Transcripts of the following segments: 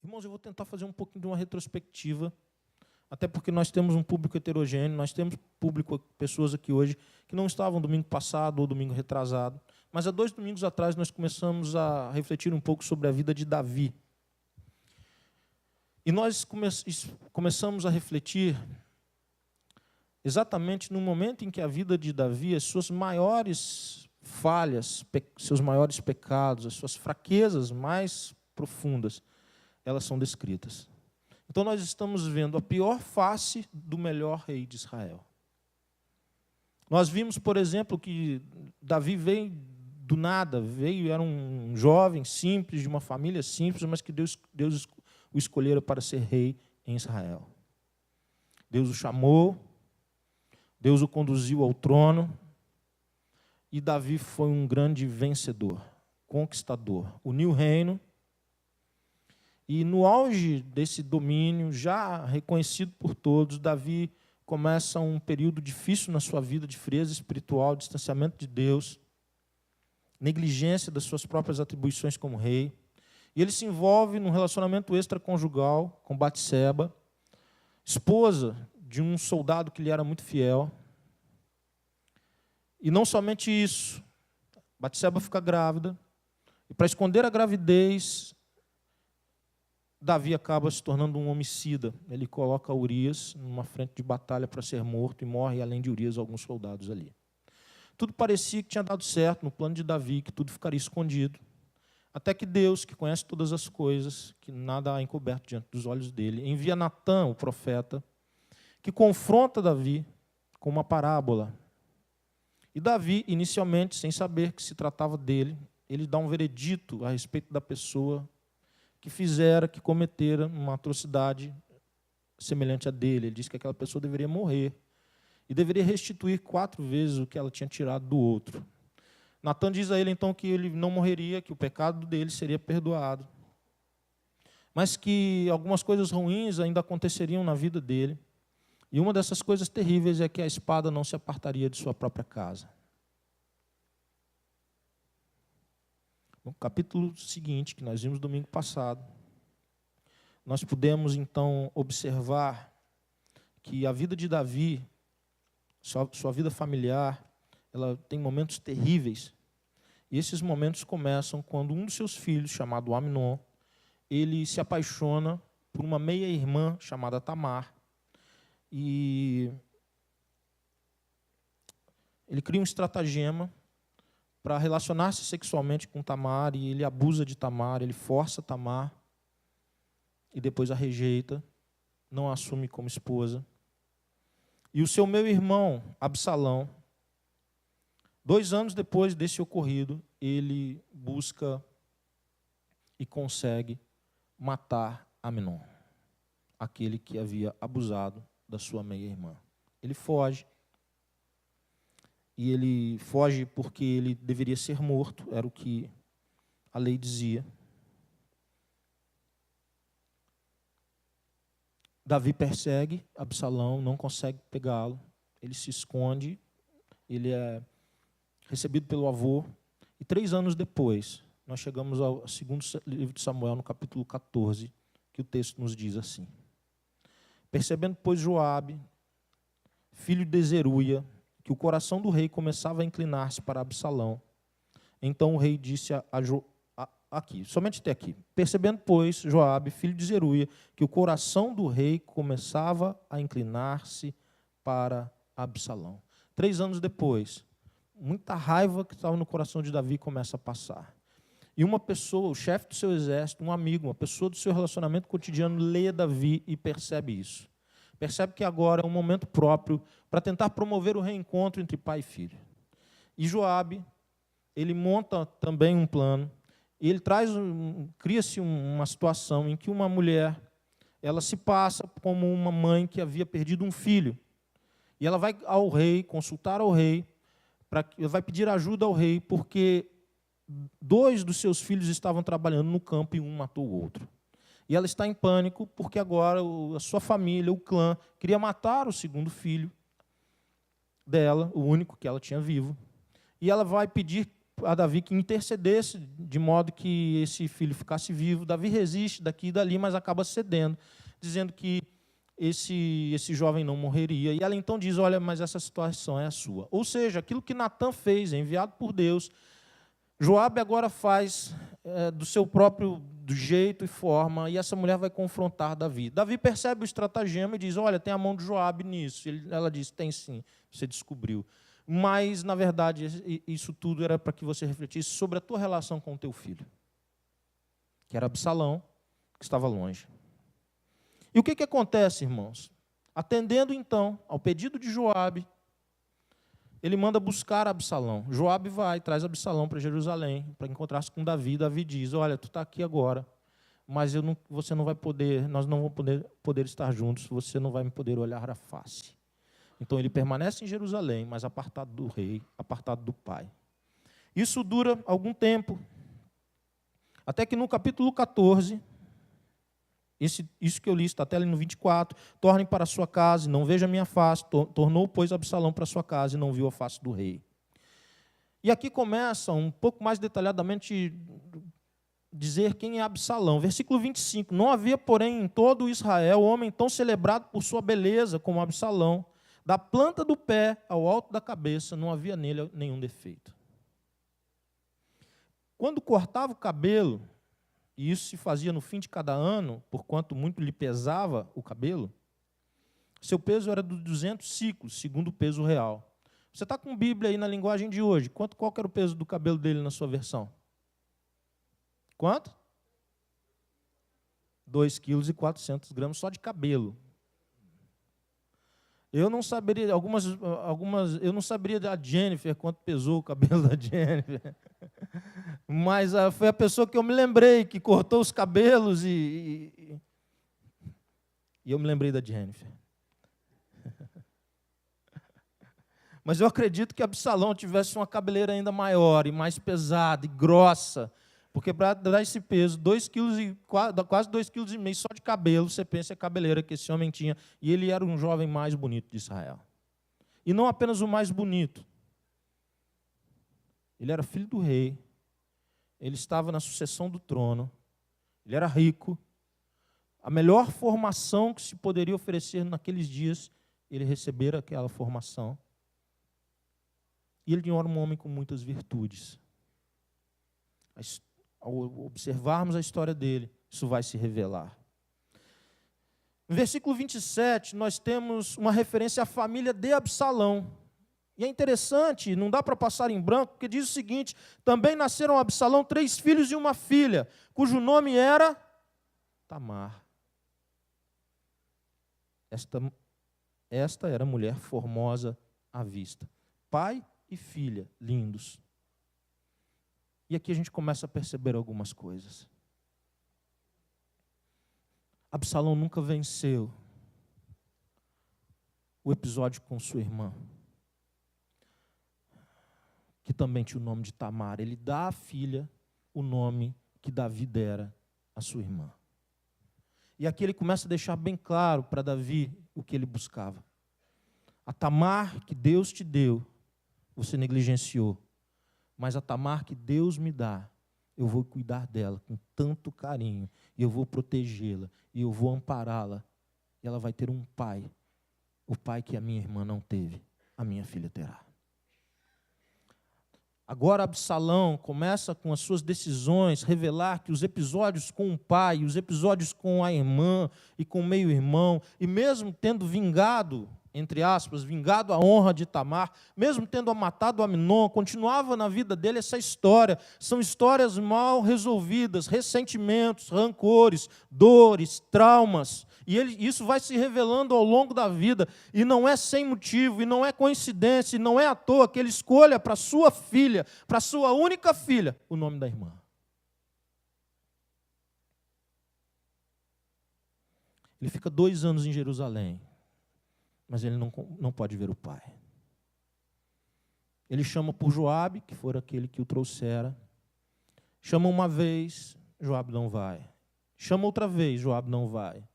Irmãos, eu vou tentar fazer um pouquinho de uma retrospectiva, até porque nós temos um público heterogêneo, nós temos público, pessoas aqui hoje que não estavam domingo passado ou domingo retrasado, mas há 2 domingos atrás nós começamos a refletir um pouco sobre a vida de Davi. E nós começamos a refletir exatamente no momento em que a vida de Davi, as suas maiores falhas, seus maiores pecados, as suas fraquezas mais profundas, elas são descritas. Então nós estamos vendo a pior face do melhor rei de Israel. Nós vimos, por exemplo, que Davi veio do nada, era um jovem simples, de uma família simples, mas que Deus o escolhera para ser rei em Israel. Deus o chamou, Deus o conduziu ao trono, e Davi foi um grande vencedor, conquistador. Uniu o reino, e no auge desse domínio, já reconhecido por todos, Davi começa um período difícil na sua vida, de frieza espiritual, distanciamento de Deus, negligência das suas próprias atribuições como rei. E ele se envolve num relacionamento extraconjugal com Batseba, esposa de um soldado que lhe era muito fiel. E não somente isso, Batseba fica grávida, e para esconder a gravidez, Davi acaba se tornando um homicida. Ele coloca Urias numa frente de batalha para ser morto e morre, além de Urias, alguns soldados ali. Tudo parecia que tinha dado certo no plano de Davi, que tudo ficaria escondido. Até que Deus, que conhece todas as coisas, que nada há encoberto diante dos olhos dele, envia Natã, o profeta, que confronta Davi com uma parábola. E Davi, inicialmente, sem saber que se tratava dele, ele dá um veredito a respeito da pessoa que cometera uma atrocidade semelhante a dele. Ele diz que aquela pessoa deveria morrer e deveria restituir 4 vezes o que ela tinha tirado do outro. Natã diz a ele, então, que ele não morreria, que o pecado dele seria perdoado, mas que algumas coisas ruins ainda aconteceriam na vida dele. E uma dessas coisas terríveis é que a espada não se apartaria de sua própria casa. No capítulo seguinte, que nós vimos domingo passado, nós pudemos, então, observar que a vida de Davi, sua vida familiar, ela tem momentos terríveis. E esses momentos começam quando um dos seus filhos, chamado Amnon, ele se apaixona por uma meia-irmã chamada Tamar. E ele cria um estratagema para relacionar-se sexualmente com Tamar, e ele abusa de Tamar, ele força Tamar, e depois a rejeita, não a assume como esposa. E o seu meio-irmão, Absalão, 2 anos depois desse ocorrido, ele busca e consegue matar Amnon, aquele que havia abusado da sua meia-irmã. Ele foge. E ele foge porque ele deveria ser morto, era o que a lei dizia. Davi persegue Absalão, não consegue pegá-lo, ele se esconde, ele é recebido pelo avô, e 3 anos depois, nós chegamos ao 2º livro de Samuel, no capítulo 14, que o texto nos diz assim: percebendo, pois, Joabe, filho de Zeruia, que o coração do rei começava a inclinar-se para Absalão. Então o rei disse aqui, somente até aqui. Percebendo, pois, Joabe, filho de Zeruia, que o coração do rei começava a inclinar-se para Absalão. 3 anos depois, muita raiva que estava no coração de Davi começa a passar. E uma pessoa, o chefe do seu exército, um amigo, uma pessoa do seu relacionamento cotidiano, lê Davi e percebe isso. Percebe que agora é um momento próprio para tentar promover o reencontro entre pai e filho. E Joabe, ele monta também um plano, e ele cria-se uma situação em que uma mulher, ela se passa como uma mãe que havia perdido um filho. E ela vai ao rei, consultar ao rei, vai pedir ajuda ao rei, porque 2 dos seus filhos estavam trabalhando no campo e um matou o outro. E ela está em pânico, porque agora a sua família, o clã, queria matar o 2º filho dela, o único que ela tinha vivo. E ela vai pedir a Davi que intercedesse de modo que esse filho ficasse vivo. Davi resiste daqui e dali, mas acaba cedendo, dizendo que esse jovem não morreria. E ela então diz, olha, mas essa situação é a sua. Ou seja, aquilo que Natã fez, enviado por Deus, Joabe agora faz do seu próprio jeito e forma, e essa mulher vai confrontar Davi. Davi percebe o estratagema e diz, olha, tem a mão de Joabe nisso. Ela diz, tem sim, você descobriu. Mas, na verdade, isso tudo era para que você refletisse sobre a tua relação com o teu filho, que era Absalão, que estava longe. E o que acontece, irmãos? Atendendo, então, ao pedido de Joabe, ele manda buscar Absalão. Joabe vai, traz Absalão para Jerusalém, para encontrar-se com Davi. Davi diz, olha, tu está aqui agora, mas você não vai poder, nós não vamos poder estar juntos, você não vai me poder olhar a face. Então ele permanece em Jerusalém, mas apartado do rei, apartado do pai. Isso dura algum tempo, até que no capítulo 14, isso que eu li, está até ali no 24, tornem para a sua casa e não veja a minha face, tornou, pois, Absalão para a sua casa e não viu a face do rei. E aqui começa um pouco mais detalhadamente dizer quem é Absalão. Versículo 25, não havia, porém, em todo Israel homem tão celebrado por sua beleza como Absalão. Da planta do pé ao alto da cabeça, não havia nele nenhum defeito. Quando cortava o cabelo, e isso se fazia no fim de cada ano, porquanto muito lhe pesava o cabelo, seu peso era de 200 ciclos, segundo o peso real. Você está com Bíblia aí na linguagem de hoje. Qual era o peso do cabelo dele na sua versão? Quanto? 2,4 kg só de cabelo. Eu não saberia, eu não saberia da Jennifer, quanto pesou o cabelo da Jennifer. Mas foi a pessoa que eu me lembrei, que cortou os cabelos e eu me lembrei da Jennifer. Mas eu acredito que Absalão tivesse uma cabeleira ainda maior e mais pesada e grossa, porque para dar esse peso, quase 2,5 kg só de cabelo, você pensa a cabeleira que esse homem tinha, e ele era um jovem mais bonito de Israel. E não apenas o mais bonito, ele era filho do rei, ele estava na sucessão do trono, ele era rico, a melhor formação que se poderia oferecer naqueles dias, ele recebera aquela formação. E ele era um homem com muitas virtudes. Ao observarmos a história dele, isso vai se revelar. No versículo 27, nós temos uma referência à família de Absalão. E é interessante, não dá para passar em branco, porque diz o seguinte, também nasceram a Absalão 3 filhos e uma filha, cujo nome era Tamar. Esta era mulher formosa à vista. Pai e filha, lindos. E aqui a gente começa a perceber algumas coisas. Absalão nunca venceu o episódio com sua irmã, que também tinha o nome de Tamar. Ele dá à filha o nome que Davi dera à sua irmã. E aqui ele começa a deixar bem claro para Davi o que ele buscava. A Tamar que Deus te deu, você negligenciou. Mas a Tamar que Deus me dá, eu vou cuidar dela com tanto carinho, e eu vou protegê-la, e eu vou ampará-la, e ela vai ter um pai, o pai que a minha irmã não teve, a minha filha terá. Agora Absalão começa com as suas decisões, revelar que os episódios com o pai, os episódios com a irmã e com o meio-irmão, e mesmo tendo vingado, entre aspas, vingado a honra de Tamar, mesmo tendo matado Amnon, continuava na vida dele essa história. São histórias mal resolvidas, ressentimentos, rancores, dores, traumas. E isso vai se revelando ao longo da vida. E não é sem motivo, e não é coincidência, e não é à toa que ele escolha para sua filha, para sua única filha, o nome da irmã. Ele fica 2 anos em Jerusalém, mas ele não pode ver o pai. Ele chama por Joabe, que foi aquele que o trouxera. Chama uma vez, Joabe não vai. Chama outra vez, Joabe não vai.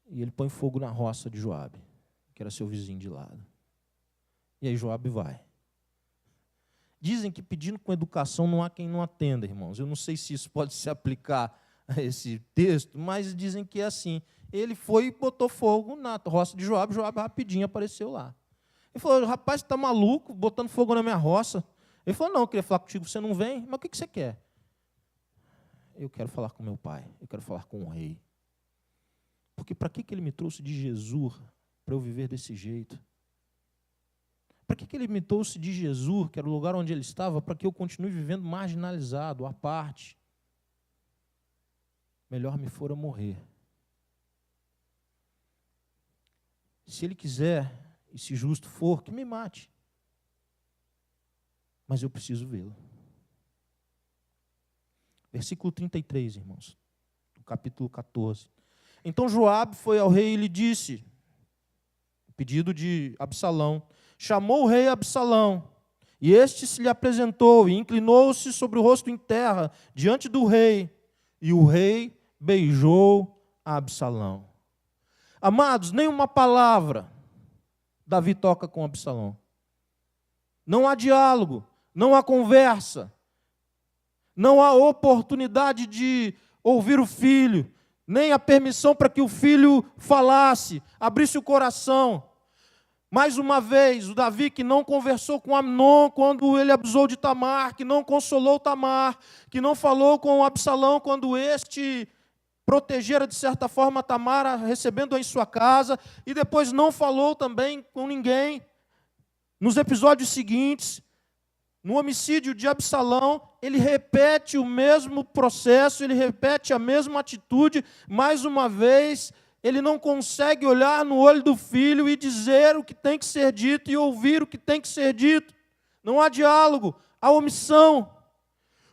E ele põe fogo na roça de Joabe, que era seu vizinho de lado. E aí Joabe vai. Dizem que pedindo com educação não há quem não atenda, irmãos. Eu não sei se isso pode se aplicar a esse texto, mas dizem que é assim. Ele foi e botou fogo na roça de Joabe, Joabe rapidinho apareceu lá. Ele falou, rapaz, você está maluco, botando fogo na minha roça? Ele falou, não, eu queria falar contigo, você não vem? Mas o que você quer? Eu quero falar com meu pai, eu quero falar com o rei. Porque para que ele me trouxe de Jesus para eu viver desse jeito? Para que ele me trouxe de Jesus, que era o lugar onde ele estava, para que eu continue vivendo marginalizado, à parte? Melhor me fora morrer. Se ele quiser, e se justo for, que me mate. Mas eu preciso vê-lo. Versículo 33, irmãos, do capítulo 14. Então Joabe foi ao rei e lhe disse, pedido de Absalão, chamou o rei Absalão, e este se lhe apresentou, e inclinou-se sobre o rosto em terra, diante do rei, e o rei beijou a Absalão. Amados, nenhuma palavra Davi toca com Absalão. Não há diálogo, não há conversa, não há oportunidade de ouvir o filho, nem a permissão para que o filho falasse, abrisse o coração. Mais uma vez, o Davi que não conversou com Amnon quando ele abusou de Tamar, que não consolou Tamar, que não falou com Absalão quando este protegera de certa forma Tamar, recebendo-a em sua casa, e depois não falou também com ninguém. Nos episódios seguintes, no homicídio de Absalão, ele repete o mesmo processo, ele repete a mesma atitude, mais uma vez. Ele não consegue olhar no olho do filho e dizer o que tem que ser dito e ouvir o que tem que ser dito. Não há diálogo, há omissão.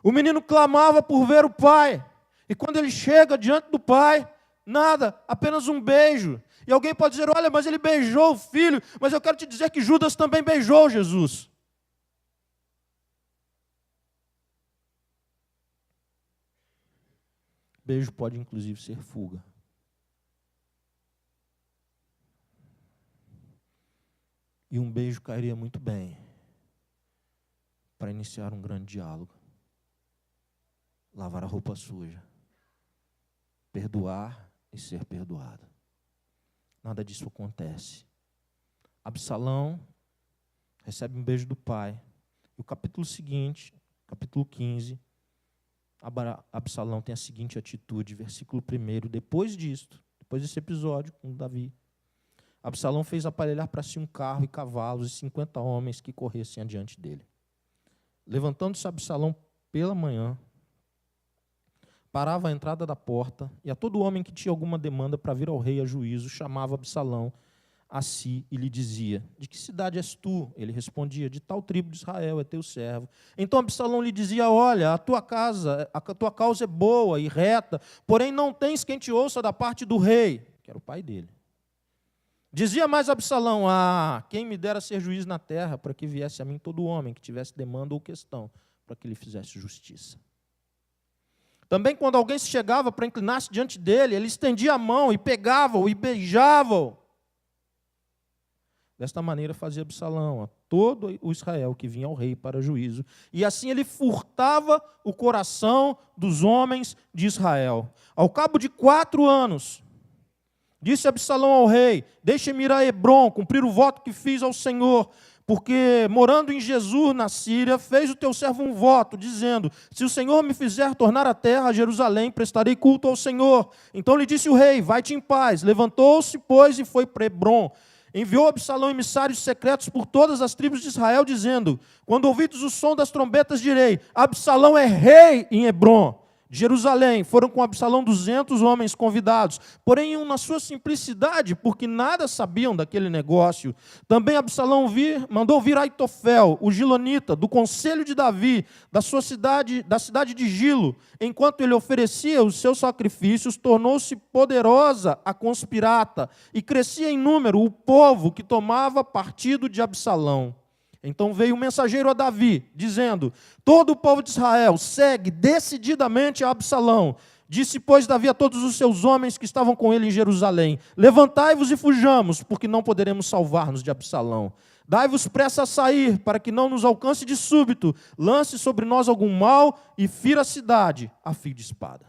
O menino clamava por ver o pai. E quando ele chega diante do pai, nada, apenas um beijo. E alguém pode dizer, olha, mas ele beijou o filho. Mas eu quero te dizer que Judas também beijou Jesus. Beijo pode inclusive ser fuga. E um beijo cairia muito bem para iniciar um grande diálogo. Lavar a roupa suja. Perdoar e ser perdoado. Nada disso acontece. Absalão recebe um beijo do pai. E o capítulo seguinte, capítulo 15, Absalão tem a seguinte atitude, versículo 1. Depois desse episódio com Davi, Absalão fez aparelhar para si um carro e cavalos e 50 homens que corressem adiante dele. Levantando-se Absalão pela manhã, parava à entrada da porta, e a todo homem que tinha alguma demanda para vir ao rei a juízo, chamava Absalão a si e lhe dizia, de que cidade és tu? Ele respondia, de tal tribo de Israel, é teu servo. Então Absalão lhe dizia, olha, a tua causa é boa e reta, porém não tens quem te ouça da parte do rei, que era o pai dele. Dizia mais Absalão, quem me dera ser juiz na terra, para que viesse a mim todo homem que tivesse demanda ou questão, para que lhe fizesse justiça. Também quando alguém se chegava para inclinar-se diante dele, ele estendia a mão e pegava-o e beijava-o. Desta maneira fazia Absalão a todo o Israel que vinha ao rei para juízo. E assim ele furtava o coração dos homens de Israel. Ao cabo de 4 anos, disse Absalão ao rei, deixe-me ir a Hebrom, cumprir o voto que fiz ao Senhor, porque morando em Jesus, na Síria, fez o teu servo um voto, dizendo, se o Senhor me fizer tornar a terra a Jerusalém, prestarei culto ao Senhor. Então lhe disse o rei, vai-te em paz. Levantou-se, pois, e foi para Hebrom. Enviou Absalão emissários secretos por todas as tribos de Israel, dizendo, quando ouvidos o som das trombetas, direi, Absalão é rei em Hebrom. De Jerusalém foram com Absalão 200 homens convidados, porém na sua simplicidade, porque nada sabiam daquele negócio. Também Absalão mandou vir Aitofel, o gilonita, do conselho de Davi, da cidade de Gilo. Enquanto ele oferecia os seus sacrifícios, tornou-se poderosa a conspirata, e crescia em número o povo que tomava partido de Absalão. Então veio um mensageiro a Davi, dizendo, todo o povo de Israel segue decididamente a Absalão. Disse, pois, Davi a todos os seus homens que estavam com ele em Jerusalém, levantai-vos e fujamos, porque não poderemos salvar-nos de Absalão. Dai-vos pressa a sair, para que não nos alcance de súbito, lance sobre nós algum mal e fira a cidade a fio de espada.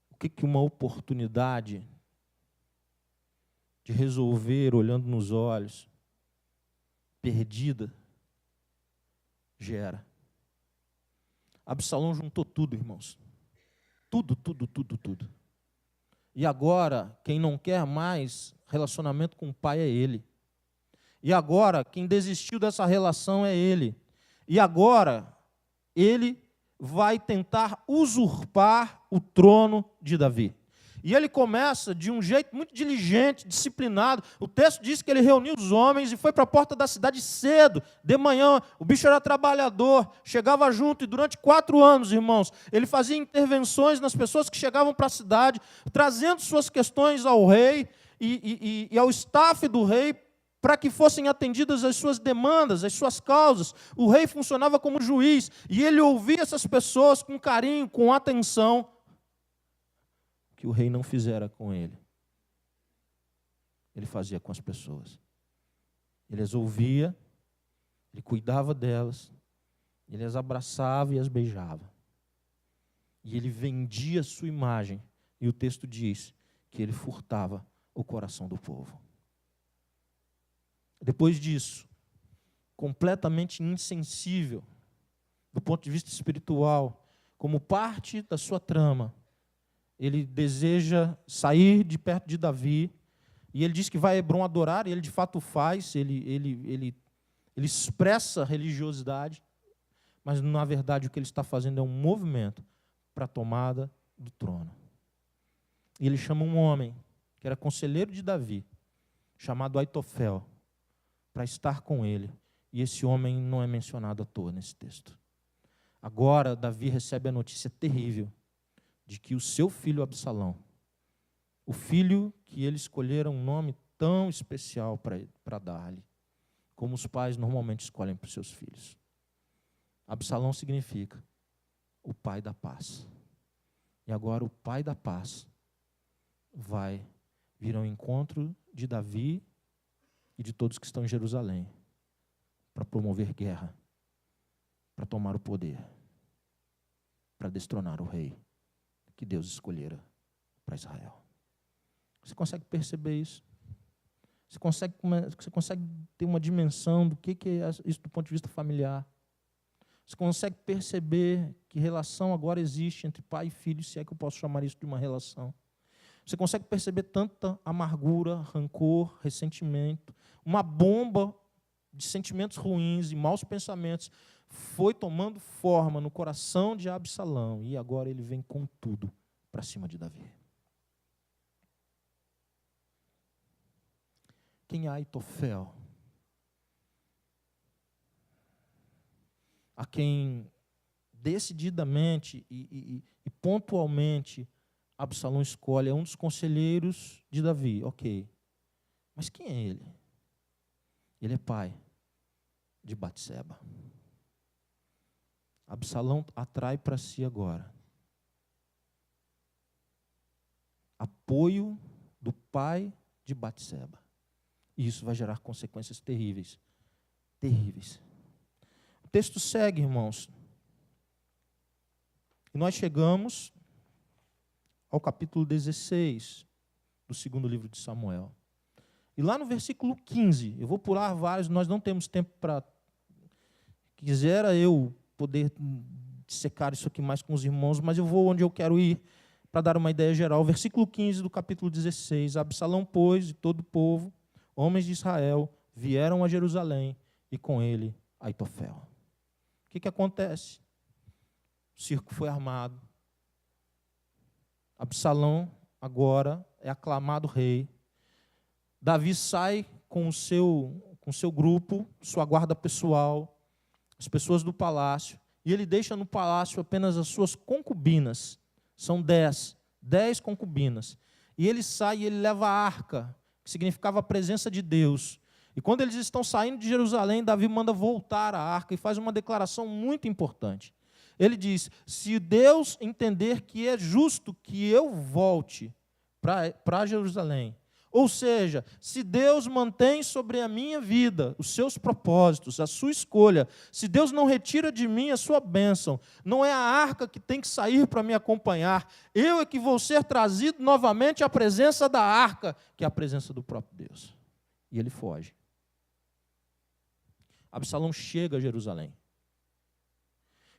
O que uma oportunidade de resolver, olhando nos olhos, perdida, gera? Absalão juntou tudo, irmãos. Tudo. E agora, quem não quer mais relacionamento com o pai é ele. E agora, quem desistiu dessa relação é ele. E agora, ele vai tentar usurpar o trono de Davi. E ele começa de um jeito muito diligente, disciplinado. O texto diz que ele reuniu os homens e foi para a porta da cidade cedo, de manhã. O bicho era trabalhador, chegava junto, e durante 4 anos, irmãos, ele fazia intervenções nas pessoas que chegavam para a cidade, trazendo suas questões ao rei e ao staff do rei, para que fossem atendidas as suas demandas, as suas causas. O rei funcionava como juiz, e ele ouvia essas pessoas com carinho, com atenção, que o rei não fizera com ele. Ele fazia com as pessoas. Ele as ouvia, ele cuidava delas, ele as abraçava e as beijava. E ele vendia a sua imagem, e o texto diz que ele furtava o coração do povo. Depois disso, completamente insensível, do ponto de vista espiritual, como parte da sua trama, ele deseja sair de perto de Davi, e ele diz que vai a Hebrom adorar, e ele de fato faz, ele expressa religiosidade, mas na verdade o que ele está fazendo é um movimento para a tomada do trono. E ele chama um homem, que era conselheiro de Davi, chamado Aitofel, para estar com ele, e esse homem não é mencionado à toa nesse texto. Agora Davi recebe a notícia terrível, de que o seu filho Absalão, o filho que ele escolhera um nome tão especial para dar-lhe, como os pais normalmente escolhem para os seus filhos. Absalão significa o pai da paz. E agora o pai da paz vai vir ao encontro de Davi e de todos que estão em Jerusalém para promover guerra, para tomar o poder, para destronar o rei que Deus escolhera para Israel. Você consegue perceber isso? Você consegue ter uma dimensão do que é isso do ponto de vista familiar? Você consegue perceber que relação agora existe entre pai e filho, se é que eu posso chamar isso de uma relação? Você consegue perceber tanta amargura, rancor, ressentimento, uma bomba de sentimentos ruins e maus pensamentos foi tomando forma no coração de Absalão, e agora ele vem com tudo para cima de Davi. Quem é Aitofel? A quem decididamente e pontualmente Absalão escolhe, é um dos conselheiros de Davi, ok. Mas quem é ele? Ele é pai de Batseba. Absalão atrai para si agora apoio do pai de Batseba. E isso vai gerar consequências terríveis. Terríveis. O texto segue, irmãos. E nós chegamos ao capítulo 16 do segundo livro de Samuel. E lá no versículo 15, eu vou pular vários, nós não temos tempo para... Quisera eu poder dissecar isso aqui mais com os irmãos, mas eu vou onde eu quero ir para dar uma ideia geral. Versículo 15 do capítulo 16. Absalão, pois, e todo o povo, homens de Israel, vieram a Jerusalém, e com ele Aitofel. O que acontece? O circo foi armado. Absalão agora é aclamado rei. Davi sai com o seu grupo, sua guarda pessoal, as pessoas do palácio, e ele deixa no palácio apenas as suas concubinas. São 10 concubinas. E ele sai e ele leva a arca, que significava a presença de Deus. E quando eles estão saindo de Jerusalém, Davi manda voltar a arca e faz uma declaração muito importante. Ele diz: se Deus entender que é justo que eu volte para Jerusalém, Ou seja, se Deus mantém sobre a minha vida os seus propósitos, a sua escolha, se Deus não retira de mim a sua bênção, não é a arca que tem que sair para me acompanhar, eu é que vou ser trazido novamente à presença da arca, que é a presença do próprio Deus. E ele foge. Absalão chega a Jerusalém.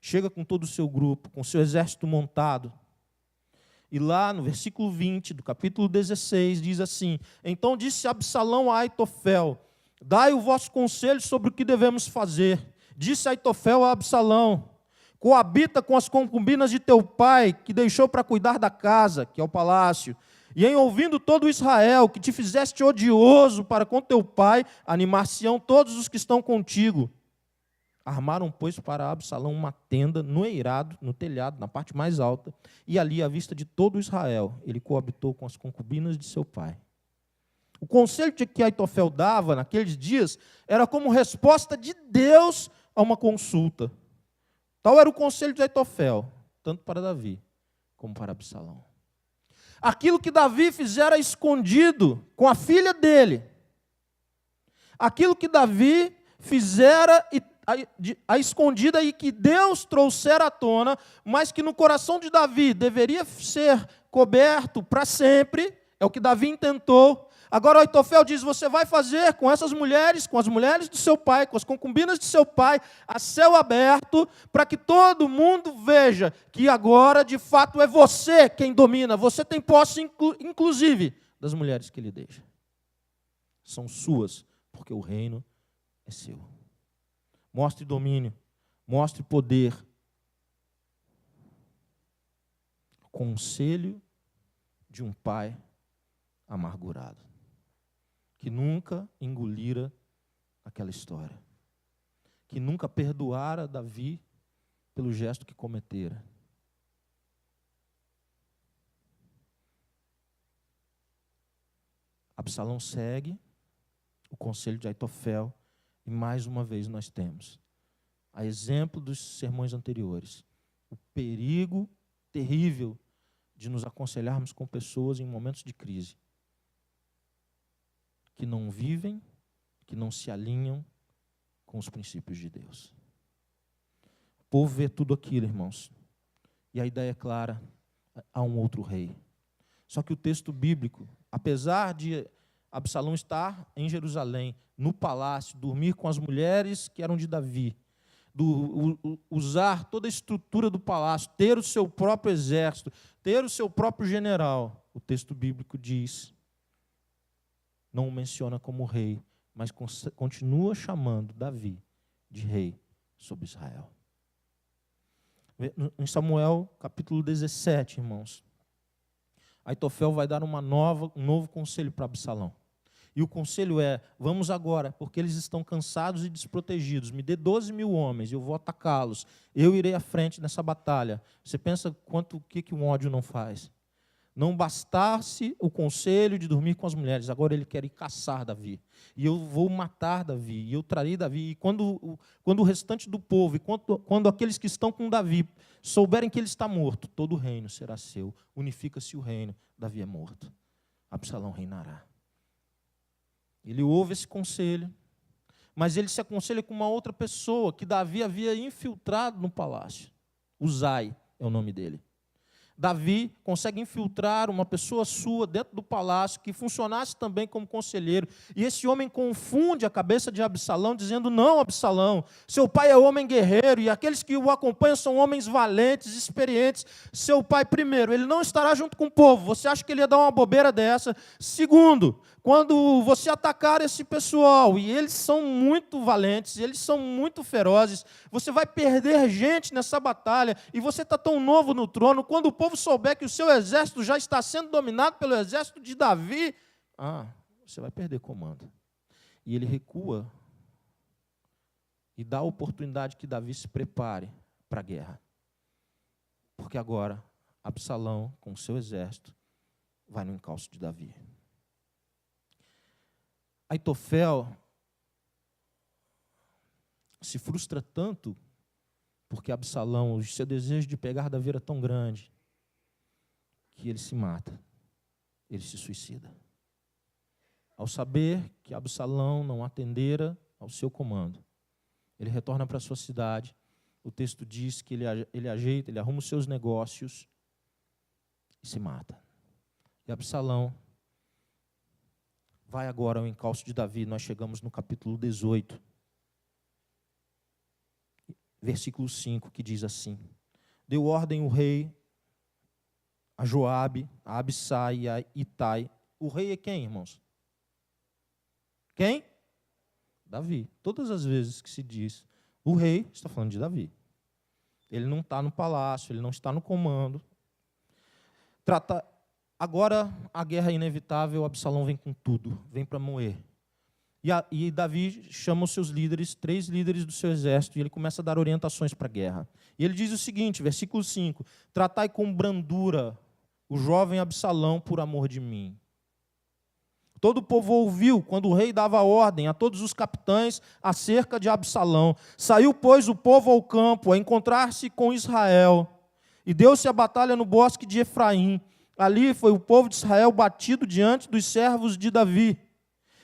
Chega com todo o seu grupo, com o seu exército montado. E lá no versículo 20 do capítulo 16 diz assim: então disse Absalão a Aitofel: dai o vosso conselho sobre o que devemos fazer. Disse Aitofel a Absalão: coabita com as concubinas de teu pai, que deixou para cuidar da casa, que é o palácio, e em ouvindo todo Israel, que te fizeste odioso para com teu pai, animar-se-ão todos os que estão contigo. Armaram, pois, para Absalão uma tenda no eirado, no telhado, na parte mais alta, e ali, à vista de todo Israel, ele coabitou com as concubinas de seu pai. O conselho que Aitofel dava naqueles dias era como resposta de Deus a uma consulta. Tal era o conselho de Aitofel, tanto para Davi como para Absalão. Aquilo que Davi fizera escondido com a filha dele, aquilo que Davi fizera a escondida e que Deus trouxera à tona, mas que no coração de Davi deveria ser coberto para sempre, é o que Davi intentou. Agora Aitofel diz: você vai fazer com essas mulheres, com as mulheres do seu pai, com as concubinas de seu pai, a céu aberto, para que todo mundo veja que agora de fato é você quem domina, você tem posse inclusive das mulheres que ele deixa. São suas, porque o reino é seu. Mostre domínio, mostre poder. Conselho de um pai amargurado, que nunca engolira aquela história, que nunca perdoara Davi pelo gesto que cometera. Absalão segue o conselho de Aitofel. E mais uma vez nós temos, a exemplo dos sermões anteriores, o perigo terrível de nos aconselharmos com pessoas em momentos de crise, que não vivem, que não se alinham com os princípios de Deus. O povo vê tudo aquilo, irmãos, e a ideia é clara: há um outro rei. Só que o texto bíblico, apesar de Absalão estar em Jerusalém, no palácio, dormir com as mulheres que eram de Davi, usar toda a estrutura do palácio, ter o seu próprio exército, ter o seu próprio general, o texto bíblico diz, não o menciona como rei, mas continua chamando Davi de rei sobre Israel. Em Samuel, capítulo 17, irmãos, Aitofel vai dar um novo conselho para Absalão. E o conselho é: vamos agora, porque eles estão cansados e desprotegidos. Me dê 12.000 homens, eu vou atacá-los. Eu irei à frente nessa batalha. Você pensa o que um ódio não faz? Não bastasse o conselho de dormir com as mulheres, agora ele quer ir caçar Davi. E eu vou matar Davi, e eu trarei Davi. E quando o restante do povo, e quando aqueles que estão com Davi souberem que ele está morto, todo o reino será seu. Unifica-se o reino, Davi é morto. Absalão reinará. Ele ouve esse conselho, mas ele se aconselha com uma outra pessoa que Davi havia infiltrado no palácio. Uzai é o nome dele. Davi consegue infiltrar uma pessoa sua dentro do palácio, que funcionasse também como conselheiro. E esse homem confunde a cabeça de Absalão, dizendo: não, Absalão, seu pai é homem guerreiro, e aqueles que o acompanham são homens valentes, experientes. Seu pai, primeiro, ele não estará junto com o povo. Você acha que ele ia dar uma bobeira dessa? Segundo, quando você atacar esse pessoal, e eles são muito valentes, eles são muito ferozes, você vai perder gente nessa batalha, e você está tão novo no trono. Quando o povo souber que o seu exército já está sendo dominado pelo exército de Davi, você vai perder comando. E ele recua e dá a oportunidade que Davi se prepare para a guerra. Porque agora Absalão, com o seu exército, vai no encalço de Davi. Aitofel se frustra tanto porque Absalão, o seu desejo de pegar Davi era tão grande, que ele se mata, ele se suicida. Ao saber que Absalão não atendera ao seu comando, ele retorna para sua cidade. O texto diz que ele ajeita, ele arruma os seus negócios e se mata. E Absalão vai agora ao encalço de Davi. Nós chegamos no capítulo 18, versículo 5, que diz assim: deu ordem o rei a Joabe, a Abissai e a Itai. O rei é quem, irmãos? Quem? Davi. Todas as vezes que se diz o rei, está falando de Davi. Ele não está no palácio, ele não está no comando. Agora a guerra é inevitável, Absalão vem com tudo, vem para moer. E Davi chama os seus líderes, 3 líderes do seu exército, e ele começa a dar orientações para a guerra. E ele diz o seguinte, versículo 5: tratai com brandura o jovem Absalão por amor de mim. Todo o povo ouviu quando o rei dava ordem a todos os capitães acerca de Absalão. Saiu, pois, o povo ao campo a encontrar-se com Israel. E deu-se a batalha no bosque de Efraim. Ali foi o povo de Israel batido diante dos servos de Davi.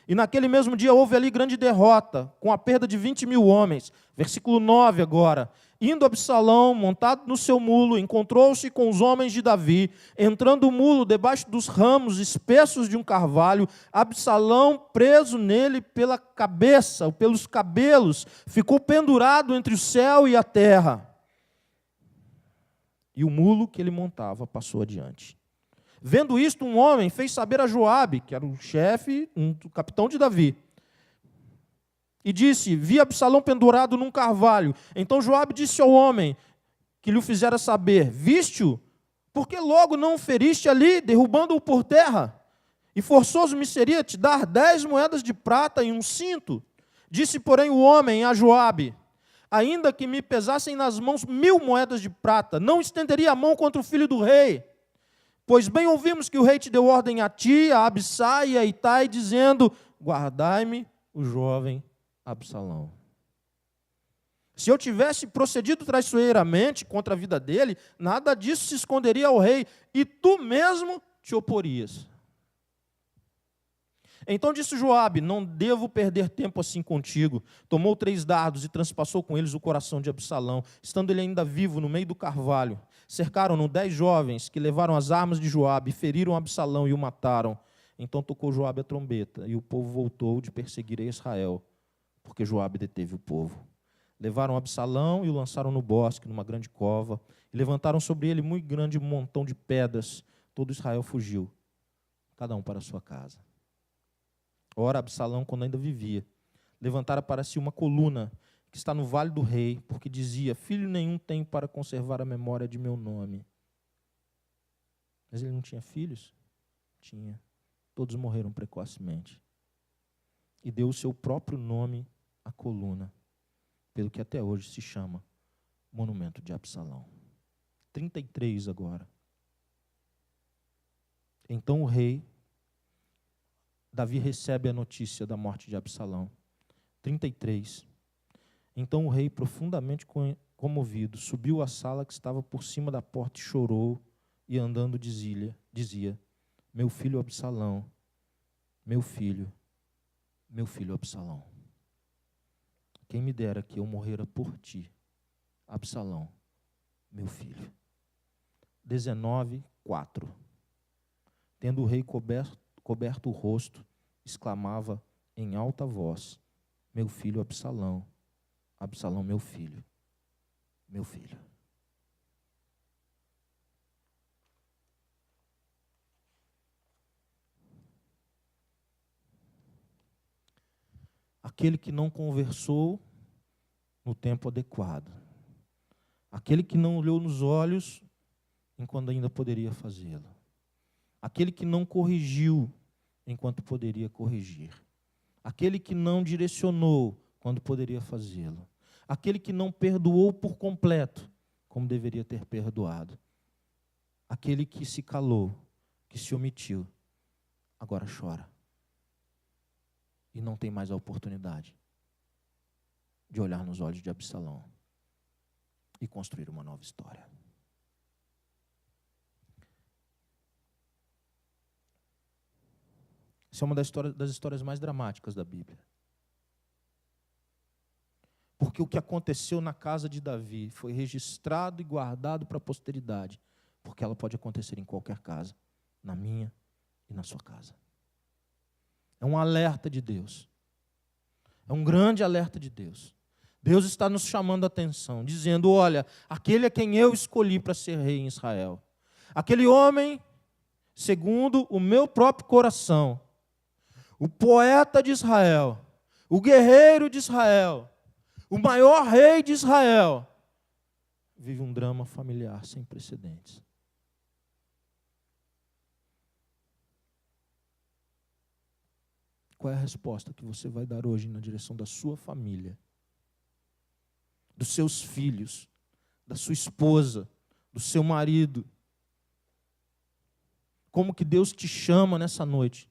E naquele mesmo dia houve ali grande derrota, com a perda de 20.000 homens. Versículo 9 agora. Indo Absalão, montado no seu mulo, encontrou-se com os homens de Davi. Entrando o mulo debaixo dos ramos espessos de um carvalho, Absalão, preso nele pela cabeça, ou pelos cabelos, ficou pendurado entre o céu e a terra. E o mulo que ele montava passou adiante. Vendo isto, um homem fez saber a Joabe, que era o chefe, o capitão de Davi, e disse: vi Absalão pendurado num carvalho. Então Joabe disse ao homem que lhe o fizera saber: viste-o? Por que logo não o feriste ali, derrubando-o por terra? E forçoso me seria te dar 10 moedas de prata e um cinto. Disse, porém, o homem a Joabe: ainda que me pesassem nas mãos 1.000 moedas de prata, não estenderia a mão contra o filho do rei. Pois bem ouvimos que o rei te deu ordem a ti, a Abissai e a Itai, dizendo: guardai-me o jovem Absalão. Se eu tivesse procedido traiçoeiramente contra a vida dele, nada disso se esconderia ao rei, e tu mesmo te oporias. Então disse Joabe: não devo perder tempo assim contigo. Tomou 3 dardos e transpassou com eles o coração de Absalão, estando ele ainda vivo no meio do carvalho. Cercaram-no 10 jovens que levaram as armas de Joabe, feriram Absalão e o mataram. Então tocou Joabe a trombeta, e o povo voltou de perseguir a Israel, porque Joabe deteve o povo. Levaram Absalão e o lançaram no bosque, numa grande cova, e levantaram sobre ele muito grande montão de pedras. Todo Israel fugiu, cada um para a sua casa. Ora, Absalão, quando ainda vivia, levantara para si uma coluna que está no vale do rei, porque dizia: filho nenhum tenho para conservar a memória de meu nome. Mas ele não tinha filhos? Tinha. Todos morreram precocemente. E deu o seu próprio nome à coluna, pelo que até hoje se chama Monumento de Absalão. 33 agora. Então o rei Davi recebe a notícia da morte de Absalão. 33. Então o rei, profundamente comovido, subiu à sala que estava por cima da porta e chorou, e andando dizia: meu filho Absalão, meu filho Absalão. Quem me dera que eu morrera por ti, Absalão, meu filho. 19:4. Tendo o rei coberto o rosto, exclamava em alta voz: meu filho Absalão, Absalão, meu filho, meu filho. Aquele que não conversou no tempo adequado, aquele que não olhou nos olhos enquanto ainda poderia fazê-lo, aquele que não corrigiu enquanto poderia corrigir, aquele que não direcionou quando poderia fazê-lo, aquele que não perdoou por completo como deveria ter perdoado, aquele que se calou, que se omitiu, agora chora e não tem mais a oportunidade de olhar nos olhos de Absalão e construir uma nova história. Isso é uma das histórias mais dramáticas da Bíblia. Porque o que aconteceu na casa de Davi foi registrado e guardado para a posteridade, porque ela pode acontecer em qualquer casa, na minha e na sua casa. É um alerta de Deus. É um grande alerta de Deus. Deus está nos chamando a atenção, dizendo, olha, aquele a quem eu escolhi para ser rei em Israel, aquele homem, segundo o meu próprio coração, o poeta de Israel, o guerreiro de Israel, o maior rei de Israel, vive um drama familiar sem precedentes. Qual é a resposta que você vai dar hoje na direção da sua família, dos seus filhos, da sua esposa, do seu marido? Como que Deus te chama nessa noite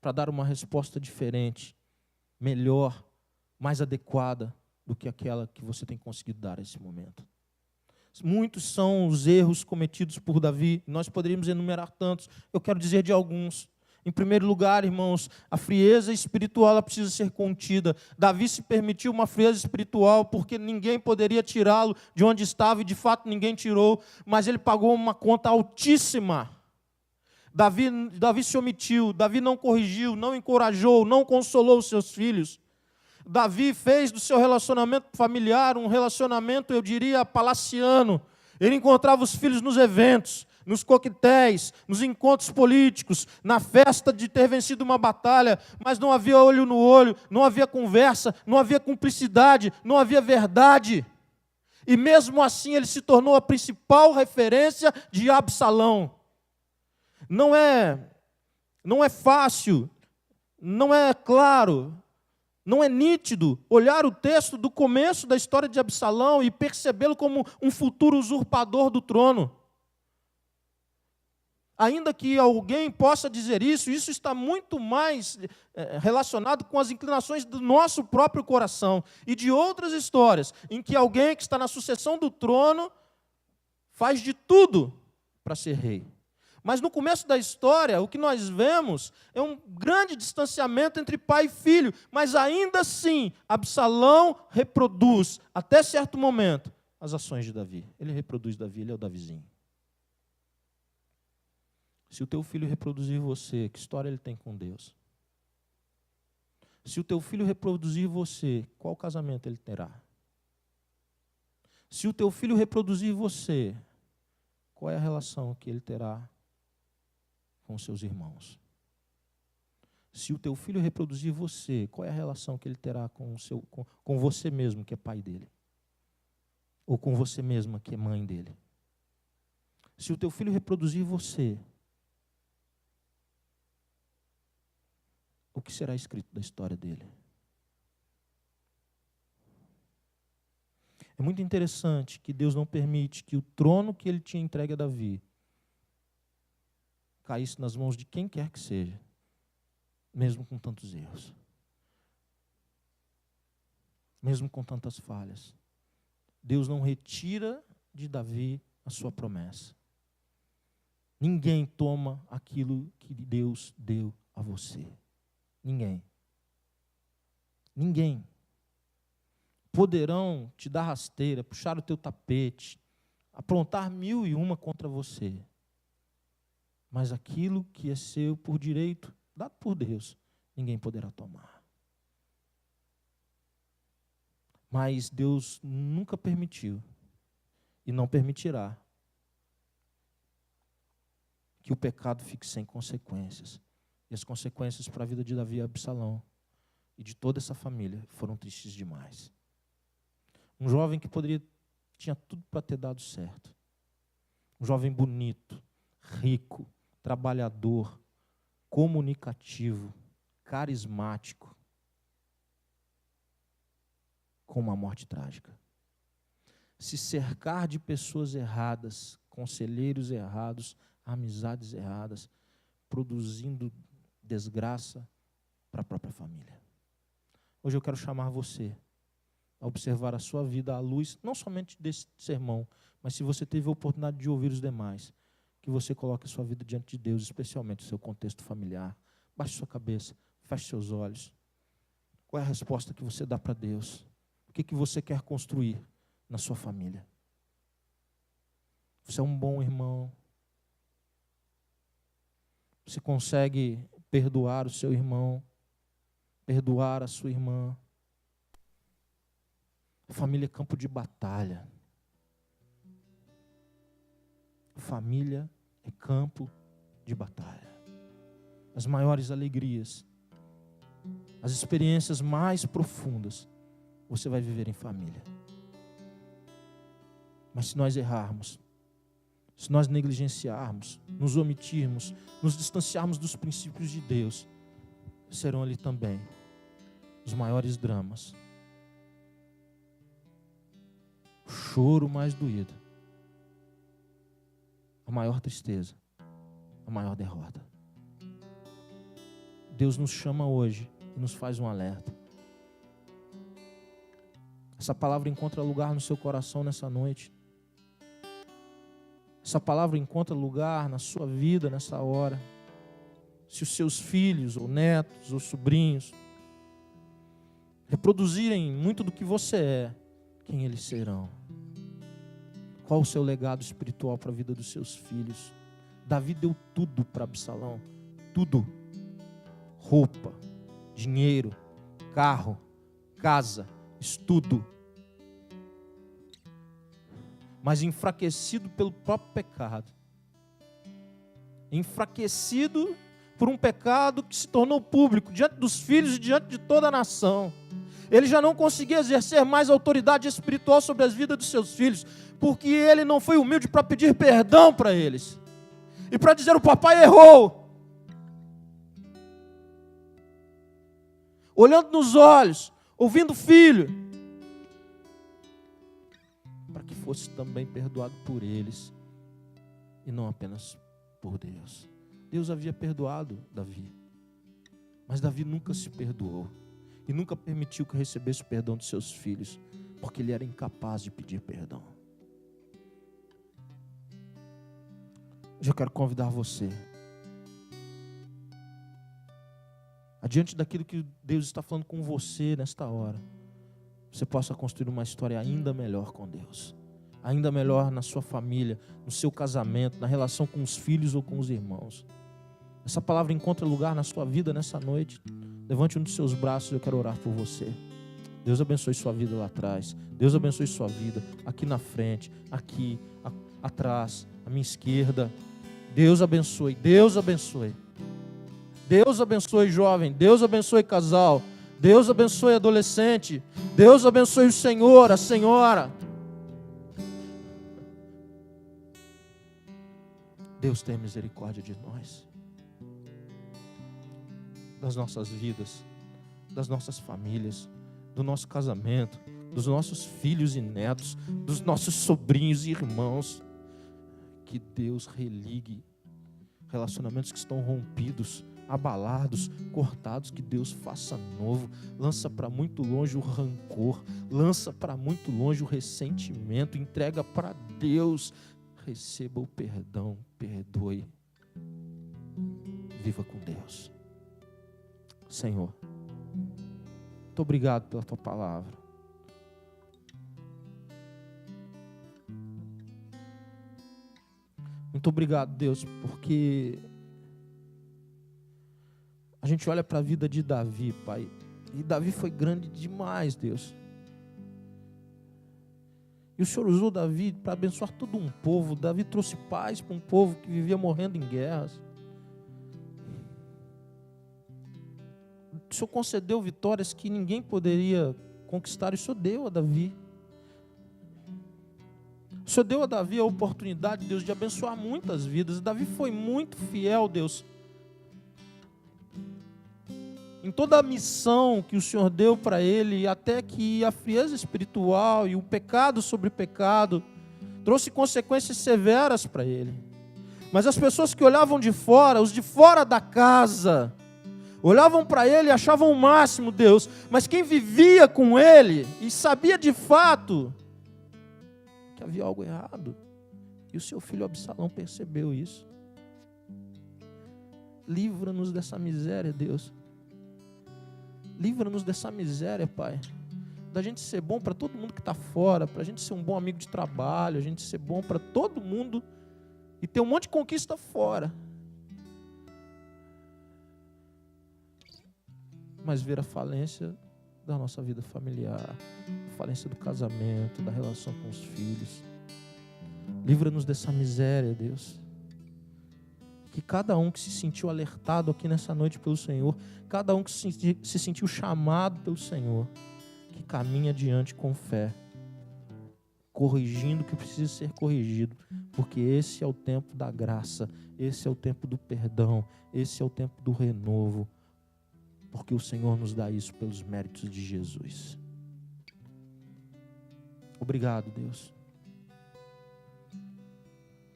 para dar uma resposta diferente, melhor, mais adequada do que aquela que você tem conseguido dar nesse momento? Muitos são os erros cometidos por Davi, nós poderíamos enumerar tantos, eu quero dizer de alguns. Em primeiro lugar, irmãos, a frieza espiritual ela precisa ser contida. Davi se permitiu uma frieza espiritual porque ninguém poderia tirá-lo de onde estava e de fato ninguém tirou, mas ele pagou uma conta altíssima. Davi se omitiu, Davi não corrigiu, não encorajou, não consolou os seus filhos. Davi fez do seu relacionamento familiar um relacionamento, eu diria, palaciano. Ele encontrava os filhos nos eventos, nos coquetéis, nos encontros políticos, na festa de ter vencido uma batalha, mas não havia olho no olho, não havia conversa, não havia cumplicidade, não havia verdade. E mesmo assim ele se tornou a principal referência de Absalão. Não é fácil, não é claro, não é nítido olhar o texto do começo da história de Absalão e percebê-lo como um futuro usurpador do trono. Ainda que alguém possa dizer isso está muito mais relacionado com as inclinações do nosso próprio coração e de outras histórias, em que alguém que está na sucessão do trono faz de tudo para ser rei. Mas no começo da história, o que nós vemos é um grande distanciamento entre pai e filho, mas ainda assim, Absalão reproduz, até certo momento, as ações de Davi. Ele reproduz Davi, ele é o Davizinho. Se o teu filho reproduzir você, que história ele tem com Deus? Se o teu filho reproduzir você, qual casamento ele terá? Se o teu filho reproduzir você, qual é a relação que ele terá com seus irmãos? Se o teu filho reproduzir você, qual é a relação que ele terá com você mesmo, que é pai dele? Ou com você mesma, que é mãe dele? Se o teu filho reproduzir você, o que será escrito da história dele? É muito interessante que Deus não permite que o trono que ele tinha entregue a Davi caísse nas mãos de quem quer que seja, mesmo com tantos erros, mesmo com tantas falhas. Deus não retira de Davi a sua promessa. Ninguém toma aquilo que Deus deu a você. Ninguém. Ninguém. Poderão te dar rasteira, puxar o teu tapete, aprontar 1001 contra você. Mas aquilo que é seu por direito, dado por Deus, ninguém poderá tomar. Mas Deus nunca permitiu e não permitirá que o pecado fique sem consequências. E as consequências para a vida de Davi e Absalão e de toda essa família foram tristes demais. Um jovem que tinha tudo para ter dado certo. Um jovem bonito, rico, trabalhador, comunicativo, carismático, com uma morte trágica. Se cercar de pessoas erradas, conselheiros errados, amizades erradas, produzindo desgraça para a própria família. Hoje eu quero chamar você a observar a sua vida à luz, não somente desse sermão, mas se você teve a oportunidade de ouvir os demais, que você coloque a sua vida diante de Deus, especialmente o seu contexto familiar, Baixe sua cabeça, feche seus olhos. Qual é a resposta que você dá para Deus? O que você quer construir na sua família? Você é um bom irmão? Você consegue perdoar o seu irmão? Perdoar a sua irmã? Família é campo de batalha. Família é campo de batalha. As maiores alegrias, as experiências mais profundas, você vai viver em família. Mas se nós errarmos, se nós negligenciarmos, nos omitirmos, nos distanciarmos dos princípios de Deus, serão ali também os maiores dramas. O choro mais doído, a maior tristeza, a maior derrota. Deus nos chama hoje e nos faz um alerta. Essa palavra encontra lugar no seu coração nessa noite. Essa palavra encontra lugar na sua vida nessa hora. Se os seus filhos, ou netos, ou sobrinhos reproduzirem muito do que você é, quem eles serão? Qual o seu legado espiritual para a vida dos seus filhos? Davi deu tudo para Absalão. Tudo. Roupa, dinheiro, carro, casa, estudo. Mas enfraquecido pelo próprio pecado. Enfraquecido por um pecado que se tornou público diante dos filhos e diante de toda a nação. Ele já não conseguia exercer mais autoridade espiritual sobre as vidas dos seus filhos, porque ele não foi humilde para pedir perdão para eles. E para dizer: o papai errou. Olhando nos olhos, ouvindo o filho, para que fosse também perdoado por eles, e não apenas por Deus. Deus havia perdoado Davi, mas Davi nunca se perdoou, e nunca permitiu que recebesse o perdão de seus filhos, porque ele era incapaz de pedir perdão. Hoje eu quero convidar você, adiante daquilo que Deus está falando com você nesta hora, você possa construir uma história ainda melhor com Deus, ainda melhor na sua família, no seu casamento, na relação com os filhos ou com os irmãos. Essa palavra encontra lugar na sua vida nessa noite. Levante um dos seus braços, eu quero orar por você. Deus abençoe sua vida lá atrás. Deus abençoe sua vida aqui na frente, aqui, atrás, à minha esquerda. Deus abençoe, Deus abençoe. Deus abençoe jovem, Deus abençoe casal, Deus abençoe adolescente, Deus abençoe o Senhor, a senhora. Deus tenha misericórdia de nós, das nossas vidas, das nossas famílias, do nosso casamento, dos nossos filhos e netos, dos nossos sobrinhos e irmãos. Que Deus religue relacionamentos que estão rompidos, abalados, cortados, que Deus faça novo. Lança para muito longe o rancor, lança para muito longe o ressentimento, entrega para Deus, receba o perdão, perdoe, viva com Deus. Senhor, muito obrigado pela tua palavra. Muito obrigado, Deus, porque a gente olha para a vida de Davi, Pai, e Davi foi grande demais, Deus. E o Senhor usou Davi para abençoar todo um povo. Davi trouxe paz para um povo que vivia morrendo em guerras. O Senhor concedeu vitórias que ninguém poderia conquistar, e o Senhor deu a Davi. O Senhor deu a Davi a oportunidade, Deus, de abençoar muitas vidas. Davi foi muito fiel, Deus, em toda a missão que o Senhor deu para ele, até que a frieza espiritual e o pecado sobre pecado trouxe consequências severas para ele. Mas as pessoas que olhavam de fora, os de fora da casa, olhavam para ele e achavam o máximo, Deus. Mas quem vivia com ele e sabia de fato que havia algo errado, e o seu filho Absalão percebeu isso. Livra-nos dessa miséria, Deus. Livra-nos dessa miséria, Pai. Da gente ser bom para todo mundo que está fora, para a gente ser um bom amigo de trabalho, a gente ser bom para todo mundo e ter um monte de conquista fora. Mas ver a falência da nossa vida familiar, a falência do casamento, da relação com os filhos. Livra-nos dessa miséria, Deus. Que cada um que se sentiu alertado aqui nessa noite pelo Senhor, cada um que se sentiu chamado pelo Senhor, que caminha adiante com fé, corrigindo o que precisa ser corrigido, porque esse é o tempo da graça, esse é o tempo do perdão, esse é o tempo do renovo, porque o Senhor nos dá isso pelos méritos de Jesus. Obrigado, Deus,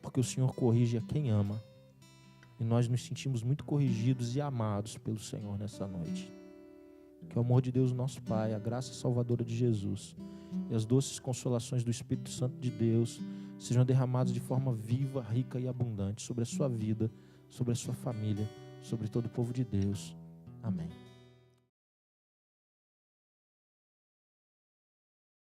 porque o Senhor corrige a quem ama, e nós nos sentimos muito corrigidos e amados pelo Senhor nessa noite. Que o amor de Deus, nosso Pai, a graça salvadora de Jesus e as doces consolações do Espírito Santo de Deus sejam derramados de forma viva, rica e abundante sobre a sua vida, sobre a sua família, sobre todo o povo de Deus. Amém.